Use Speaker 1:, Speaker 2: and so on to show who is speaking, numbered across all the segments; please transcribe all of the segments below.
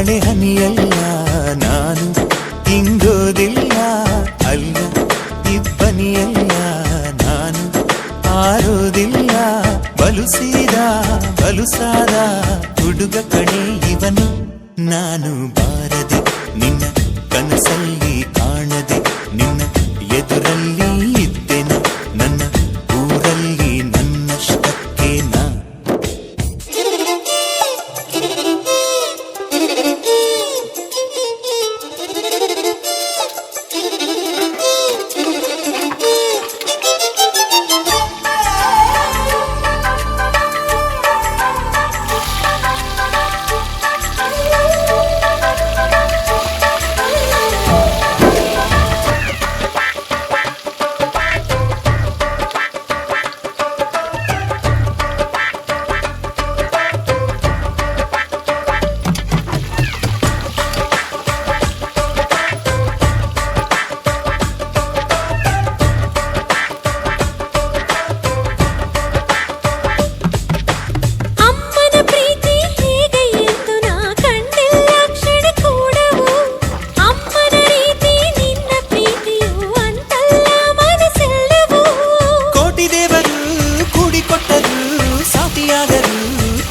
Speaker 1: ಮಳೆ ಹನಿಯಲ್ಲ ನಾನು ಇಂಗೋದಿಲ್ಲ ಅಲ್ಲ ಇಬ್ಬನಿಯಲ್ಲ ನಾನು ಆರೋದಿಲ್ಲ ಬಲುಸಾದ ಹುಡುಗ ಕಣೆ ಇವನು ನಾನು ಬಾರದೆ ನಿನ್ನ ಕನಸಲ್ಲಿ ಕಾಣದೆ ನಿನ್ನ ಎದುರಲ್ಲಿ ಇದ್ದೆನ ನನ್ನ ಊರಲ್ಲಿ ನನ್ನಷ್ಟಕ್ಕೆ ನಾ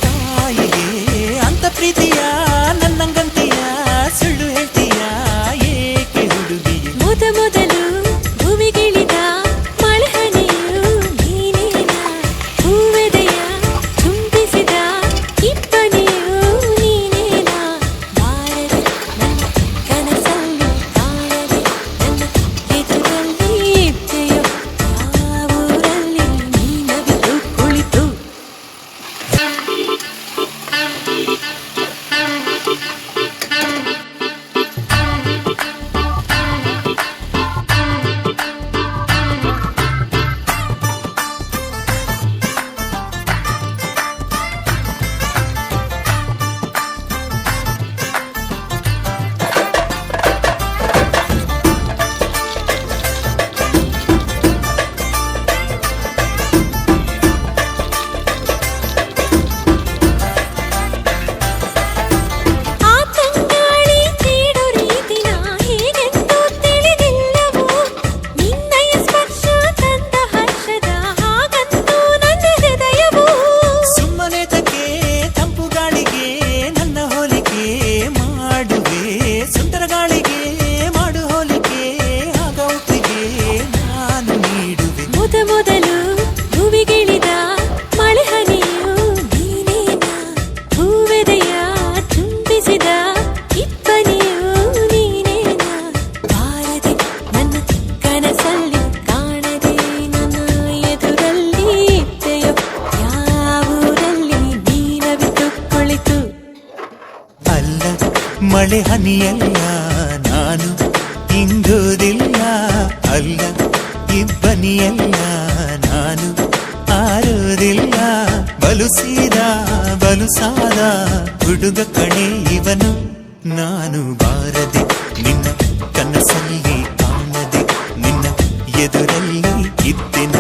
Speaker 1: ತಾಯಿಗೆ ಅಂತ ಪ್ರೀತಿಯ ನನ್ನಂಗಂತೀಯ ಸುಳ್ಳು ಹೇಳ್ತೀಯ ಏಕೆ ಹುಡುಗಿಯೇ
Speaker 2: ಮೊದಲು ಭೂಮಿಗಿಳಿದ ಮಳೆಹನಿಯು ನೀನೇನ ಹೂವೆದೆಯ ಚುಂಬಿಸಿದ ಇಬ್ಬನಿಯು ನೀನೇನ ಬಾರದೆ ನನ್ನ ಕನಸಲ್ಲಿ ಕಾಣದೆ ನನ್ನ ಎದುರಲ್ಲಿ ಇದ್ದೆಯೋ ಯಾವೂರಲ್ಲಿ ನೀನವಿದು ಕುಳಿತು ಮೊದಲು ಭೂಮಿಗಿಳಿದ ಮಳೆಹನಿಯು ನೀನೇನ ಹೂವೆದೆಯ ಚುಂಬಿಸಿದ ಇಬ್ಬನಿಯು ನೀನೇನ ಬಾರದೆ ನನ್ನ ಕನಸಲ್ಲಿ ಕಾಣದೆ ನನ್ನ ಎದುರಲ್ಲಿ ಇದ್ದೆಯೋ ಯಾವೂರಲ್ಲಿ ನೀನವಿತು ಕುಳಿತು
Speaker 1: ಅಲ್ಲ ಮಳೆ ಹನಿಯಲ್ಲ ನಾನು ಇಂಗೋದಿಲ್ಲ ಅಲ್ಲ ಇಬ್ಬನಿಯಲ್ಲ ನಾನು ಆರೋದಿಲ್ಲ ಬಲುಸಾದ ಹುಡುಗ ಕಣೆ ಇವನು ನಾನು ಬಾರದೆ ನಿನ್ನ ಕನಸಲ್ಲಿ ಕಾಣದೆ ನಿನ್ನ ಎದುರಲ್ಲಿ ಇದ್ದೆನ